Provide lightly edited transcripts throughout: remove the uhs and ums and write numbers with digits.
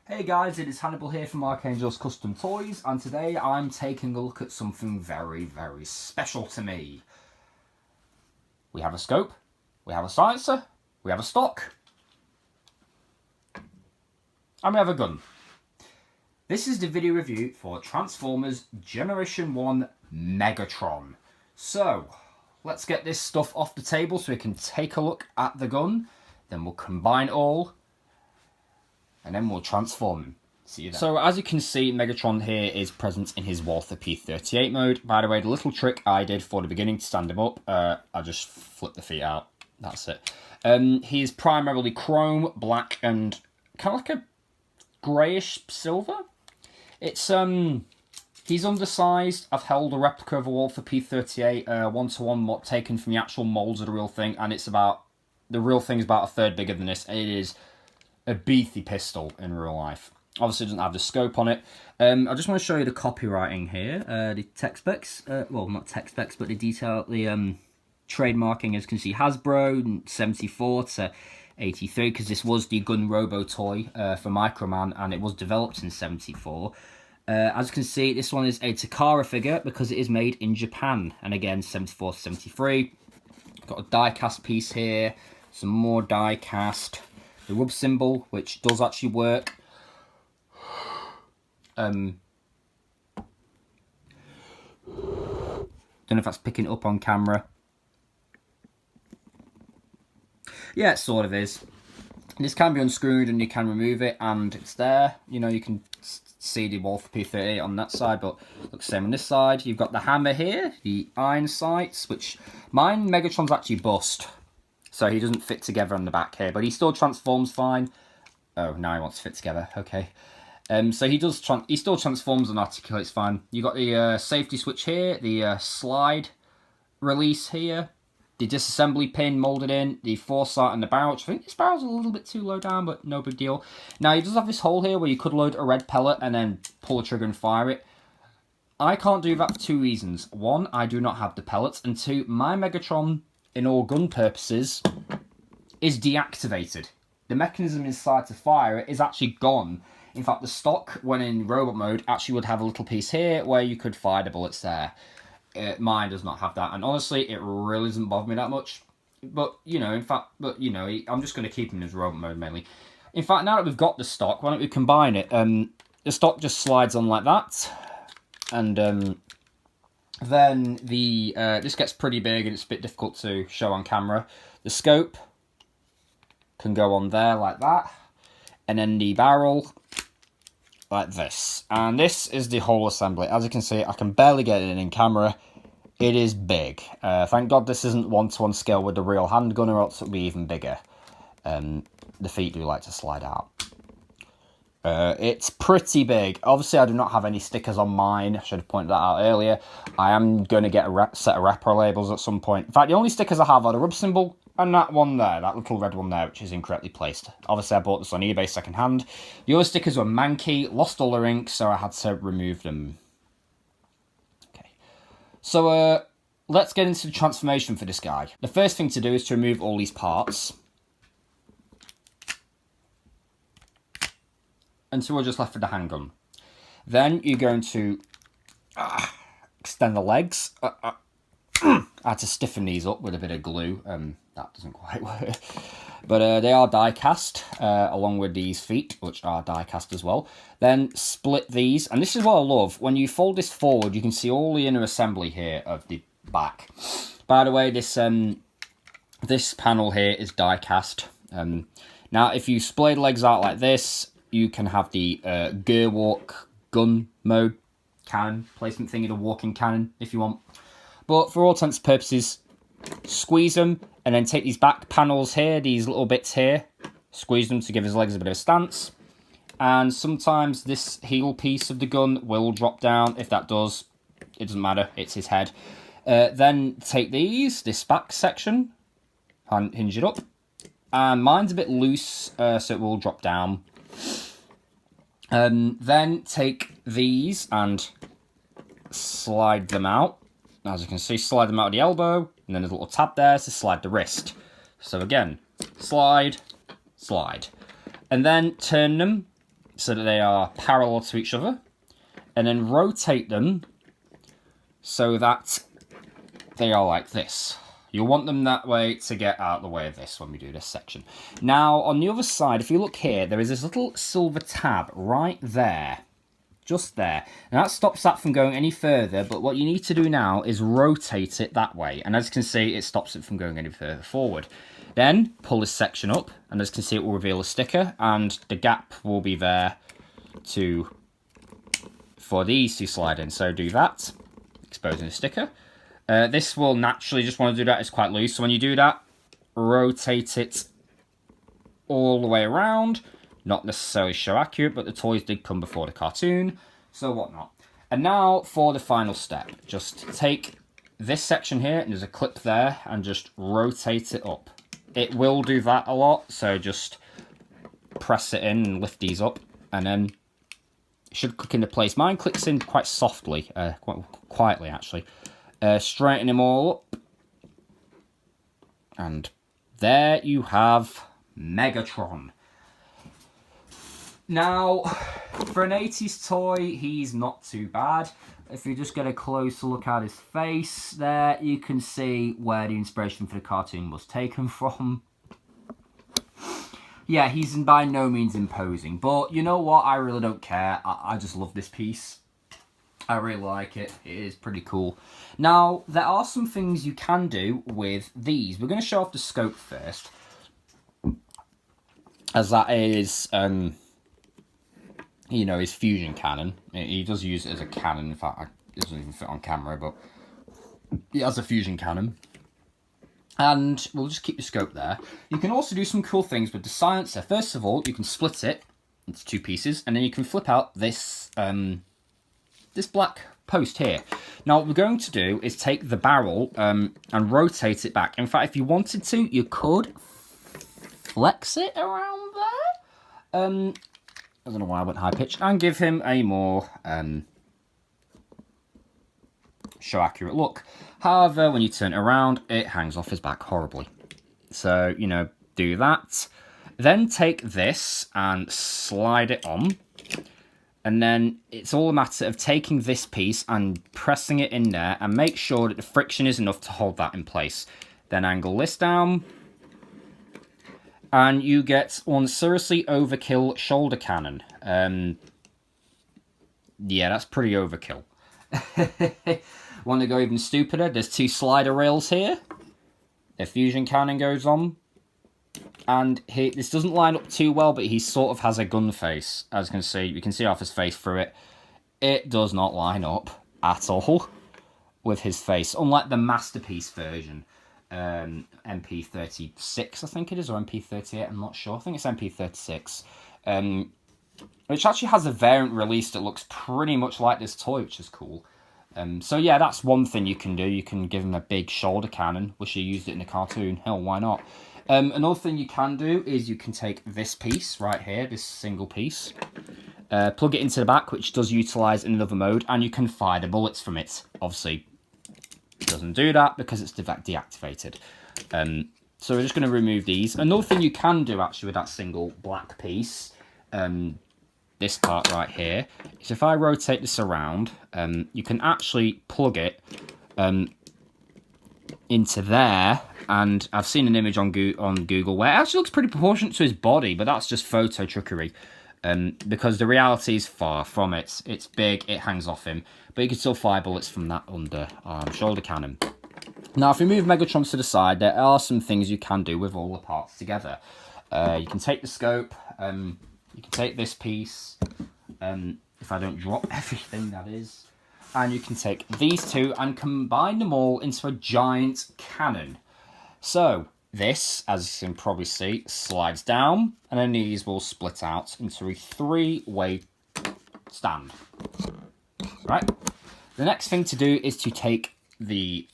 Hey guys, it is Hannibal here from Archangel's Custom Toys, and today I'm taking a look at something very, very special to me. We have a scope, we have a silencer, we have a stock, and we have a gun. This is the video review for Transformers Generation 1 Megatron. So, let's get this stuff off the table so we can take a look at the gun, then we'll combine it all, and then we'll transform him. See you then. So as you can see, Megatron here is present in his Walther P38 mode. By the way, the little trick I did for the beginning to stand him up, I just flipped the feet out. That's it. He is primarily chrome, black, and kind of like a greyish silver. It's he's undersized. I've held a replica of a Walther P38, one-to-one taken from the actual molds of the real thing, and it's about the real thing is about a third bigger than this. And it is a beefy pistol in real life. Obviously it doesn't have the scope on it. I just want to show you the copywriting here. The tech specs, well not tech specs, but the detail, the trademarking, as you can see, Hasbro 74 to 83, because this was the Gun Robo toy for Microman, and it was developed in 74. As you can see, this one is a Takara figure because it is made in Japan, and again 74 to 73. Got a die cast piece here, some more die cast. The rub symbol, which does actually work. Don't know if that's picking up on camera. Yeah, it sort of is. This can be unscrewed and you can remove it, and it's there. You know, you can see the Walther P38 on that side, but looks the same on this side. You've got the hammer here, the iron sights, which mine Megatron's actually bust. So he doesn't fit together on the back here, but he still transforms fine. Oh, now he wants to fit together. Okay. So he still transforms and articulates fine. You got the safety switch here, the slide release here, the disassembly pin molded in, the foresight and the barrel. Which I think this barrel's a little bit too low down, but no big deal. Now he does have this hole here where you could load a red pellet and then pull the trigger and fire it. I can't do that for two reasons. One, I do not have the pellets, and two, my Megatron, in all gun purposes, is deactivated. The mechanism inside to fire it is actually gone. In fact, the stock, when in robot mode, actually would have a little piece here where you could fire the bullets there. Mine does not have that, and honestly, it really doesn't bother me that much. But, you know, I'm just going to keep him in his robot mode mainly. In fact, now that we've got the stock, why don't we combine it? The stock just slides on like that, and then the this gets pretty big and it's a bit difficult to show on camera. The scope can go on there like that, and then the barrel like this. And this is the whole assembly. As you can see, I can barely get it in camera. It is big. Thank God this isn't one-to-one scale with the real handgun, or else it would be even bigger. The feet do like to slide out. It's pretty big. Obviously, I do not have any stickers on mine. I should have pointed that out earlier. I am going to get a set of wrapper labels at some point. In fact, the only stickers I have are the rub symbol and that one there, that little red one there, which is incorrectly placed. Obviously, I bought this on eBay secondhand. The other stickers were manky, lost all their ink, so I had to remove them. Okay. So, let's get into the transformation for this guy. The first thing to do is to remove all these parts, until we're just left with the handgun. Then you're going to extend the legs. I had to stiffen these up with a bit of glue. That doesn't quite work. But they are die cast, along with these feet, which are die cast as well. Then split these, and this is what I love. When you fold this forward, you can see all the inner assembly here of the back. By the way, this panel here is die cast. Now, if you split legs out like this, you can have the gear walk gun mode cannon placement thingy, the walking cannon, if you want. But for all intents and purposes, squeeze them, and then take these back panels here, these little bits here, squeeze them to give his legs a bit of a stance. And sometimes this heel piece of the gun will drop down. If that does, it doesn't matter, it's his head. Then take this back section, and hinge it up. And mine's a bit loose, so it will drop down. Then take these and slide them out. As you can see, slide them out of the elbow, and then there's a little tab there to slide the wrist. So again, slide, slide. And then turn them so that they are parallel to each other, and then rotate them so that they are like this. You'll want them that way to get out of the way of this when we do this section. Now, on the other side, if you look here, there is this little silver tab right there. Just there. And that stops that from going any further, but what you need to do now is rotate it that way. And as you can see, it stops it from going any further forward. Then, pull this section up, and as you can see, it will reveal a sticker, and the gap will be there for these to slide in. So do that, exposing the sticker. This will naturally just want to do that, it's quite loose. So when you do that, rotate it all the way around. Not necessarily show accurate, but the toys did come before the cartoon, so whatnot. And now for the final step. Just take this section here, and there's a clip there, and just rotate it up. It will do that a lot, so just press it in and lift these up, and then it should click into place. Mine clicks in quite softly, quite quietly actually. Straighten them all up, and there you have Megatron. Now, for an 80s toy, he's not too bad. If you just get a closer look at his face there, you can see where the inspiration for the cartoon was taken from. Yeah, he's by no means imposing, but you know what? I really don't care. I just love this piece. I really like it. It is pretty cool. Now, there are some things you can do with these. We're going to show off the scope first, as that is... you know, his fusion cannon. He does use it as a cannon. In fact, it doesn't even fit on camera, but he has a fusion cannon. And we'll just keep the scope there. You can also do some cool things with the silencer. First of all, you can split it into two pieces, and then you can flip out this this black post here. Now, what we're going to do is take the barrel and rotate it back. In fact, if you wanted to, you could flex it around there. I don't know why I went high-pitched, and give him a more show-accurate look. However, when you turn it around, it hangs off his back horribly. So, you know, do that. Then take this and slide it on. And then it's all a matter of taking this piece and pressing it in there, and make sure that the friction is enough to hold that in place. Then angle this down. And you get one seriously overkill shoulder cannon. Yeah, that's pretty overkill. Want to go even stupider? There's two slider rails here. The fusion cannon goes on. And this doesn't line up too well, but he sort of has a gun face. As you can see off his face through it. It does not line up at all with his face, unlike the Masterpiece version. MP36 I think it is, or MP38, I'm not sure. I think it's MP36, which actually has a variant release that looks pretty much like this toy, which is cool. So yeah, that's one thing you can do. You can give him a big shoulder cannon. Wish you used it in the cartoon. Hell, why not? Another thing you can do is you can take this piece right here, this single piece, plug it into the back, which does utilise another mode, and you can fire the bullets from it. Obviously, it doesn't do that because it's deactivated. So we're just going to remove these. Another thing you can do actually with that single black piece, this part right here, is if I rotate this around, you can actually plug it into there. And I've seen an image on Google where it actually looks pretty proportionate to his body, but that's just photo trickery. Because the reality is far from it. It's big, it hangs off him, but you can still fire bullets from that underarm shoulder cannon. Now, if we move Megatron to the side, there are some things you can do with all the parts together. You can take the scope, you can take this piece, if I don't drop everything, that is, and you can take these two and combine them all into a giant cannon. So, this, as you can probably see, slides down, and then these will split out into a three-way stand. Right? The next thing to do is to take the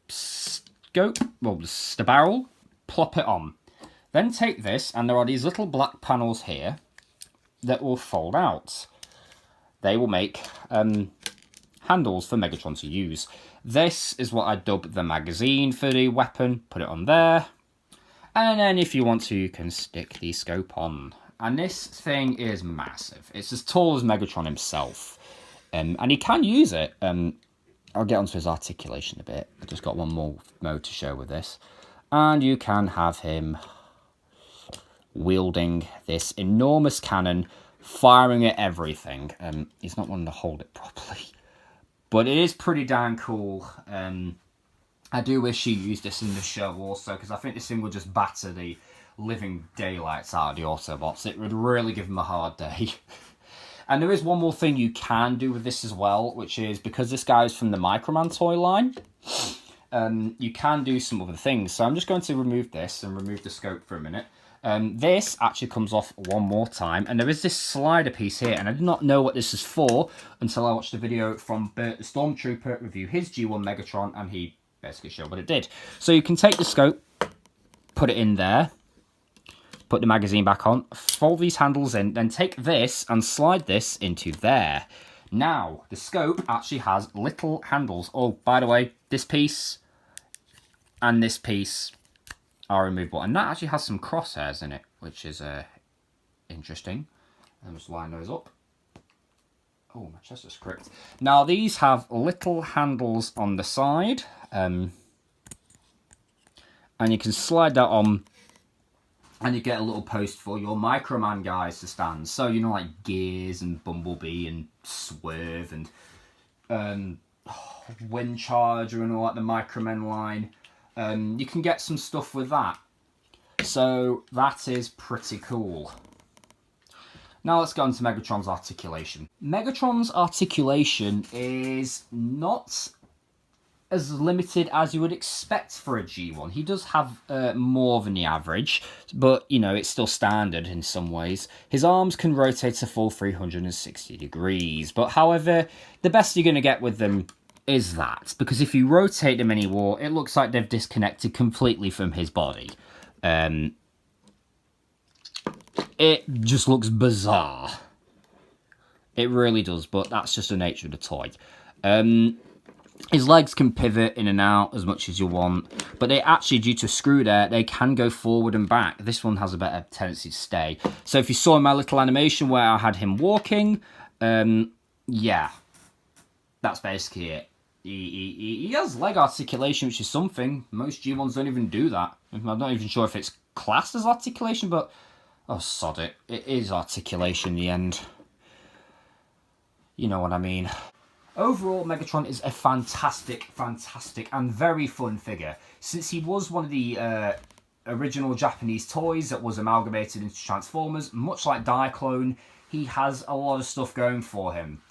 scope, well, the barrel, plop it on. Then take this, and there are these little black panels here that will fold out. They will make handles for Megatron to use. This is what I dub the magazine for the weapon. Put it on there. And then if you want to, you can stick the scope on. And this thing is massive. It's as tall as Megatron himself. And he can use it. I'll get onto his articulation a bit. I've just got one more mode to show with this. And you can have him wielding this enormous cannon, firing at everything. He's not wanting to hold it properly. But it is pretty damn cool. I do wish he used this in the show also, because I think this thing would just batter the living daylights out of the Autobots. It would really give them a hard day. And there is one more thing you can do with this as well, which is, because this guy is from the Microman toy line, you can do some other things. So I'm just going to remove this and remove the scope for a minute. This actually comes off one more time, and there is this slider piece here, and I did not know what this is for until I watched a video from Bert the Stormtrooper review his G1 Megatron, and he basically showed what it did. So you can take the scope, put it in there, put the magazine back on, fold these handles in, then take this and slide this into there. Now, the scope actually has little handles. Oh, by the way, this piece and this piece are removable. And that actually has some crosshairs in it, which is interesting. I'll just line those up. Oh, my chest is crooked. Now, these have little handles on the side. And you can slide that on, and you get a little post for your Microman guys to stand. So, you know, like Gears and Bumblebee and Swerve and Wind Charger and all like the Microman line. You can get some stuff with that. So that is pretty cool. Now let's go into Megatron's articulation. Megatron's articulation is not as limited as you would expect for a G1. He does have more than the average, but, you know, it's still standard in some ways. His arms can rotate a full 360 degrees, but however, the best you're going to get with them is that, because if you rotate them anymore, it looks like they've disconnected completely from his body. It just looks bizarre. It really does, but that's just the nature of the toy. His legs can pivot in and out as much as you want, but they actually, due to a screw there, they can go forward and back. This one has a better tendency to stay. So if you saw my little animation where I had him walking, yeah, that's basically it. He has leg articulation, which is something. Most G1s don't even do that. I'm not even sure if it's classed as articulation, but oh, sod it. It is articulation in the end. You know what I mean. Overall, Megatron is a fantastic and very fun figure. Since he was one of the original Japanese toys that was amalgamated into Transformers, much like Diaclone, he has a lot of stuff going for him.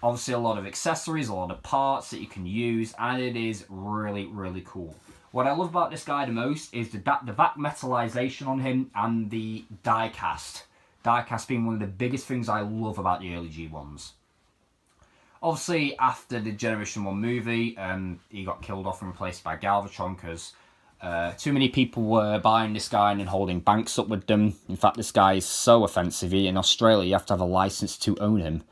Obviously, a lot of accessories, a lot of parts that you can use, and it is really, really cool. What I love about this guy the most is the back metallization on him and the die-cast. Die-cast being one of the biggest things I love about the early G1s. Obviously, after the Generation 1 movie, he got killed off and replaced by Galvatron because too many people were buying this guy and then holding banks up with them. In fact, this guy is so offensive. In Australia, you have to have a license to own him.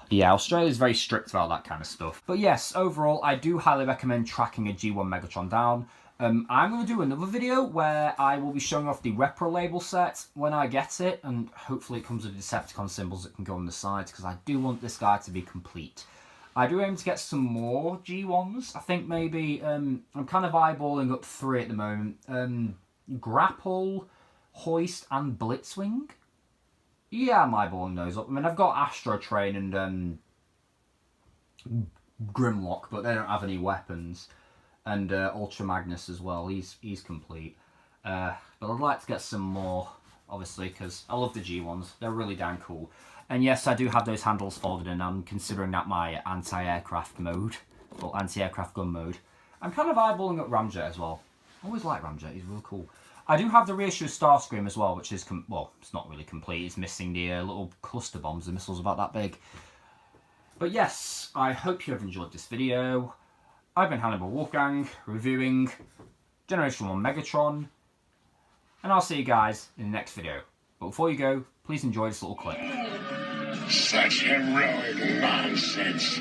Yeah, Australia's very strict about that kind of stuff. But yes, overall, I do highly recommend tracking a G1 Megatron down. I'm going to do another video where I will be showing off the Repro label set when I get it, and hopefully it comes with Decepticon symbols that can go on the sides, because I do want this guy to be complete. I do aim to get some more G1s. I think maybe, I'm kind of eyeballing up 3 at the moment. Grapple, Hoist, and Blitzwing. Yeah, I'm eyeballing those up. I mean, I've got Astro Train and Grimlock, but they don't have any weapons. And Ultra Magnus as well. He's complete. But I'd like to get some more, obviously, because I love the G1s. They're really damn cool. And yes, I do have those handles folded in. I'm considering that my anti-aircraft mode, or anti-aircraft gun mode. I'm kind of eyeballing up Ramjet as well. I always like Ramjet. He's real cool. I do have the reissue of Starscream as well, which is, well, it's not really complete. It's missing the little cluster bombs. The missiles about that big. But yes, I hope you have enjoyed this video. I've been Hannibal Wolfgang, reviewing Generation 1 Megatron. And I'll see you guys in the next video. But before you go, please enjoy this little clip. Such heroic nonsense.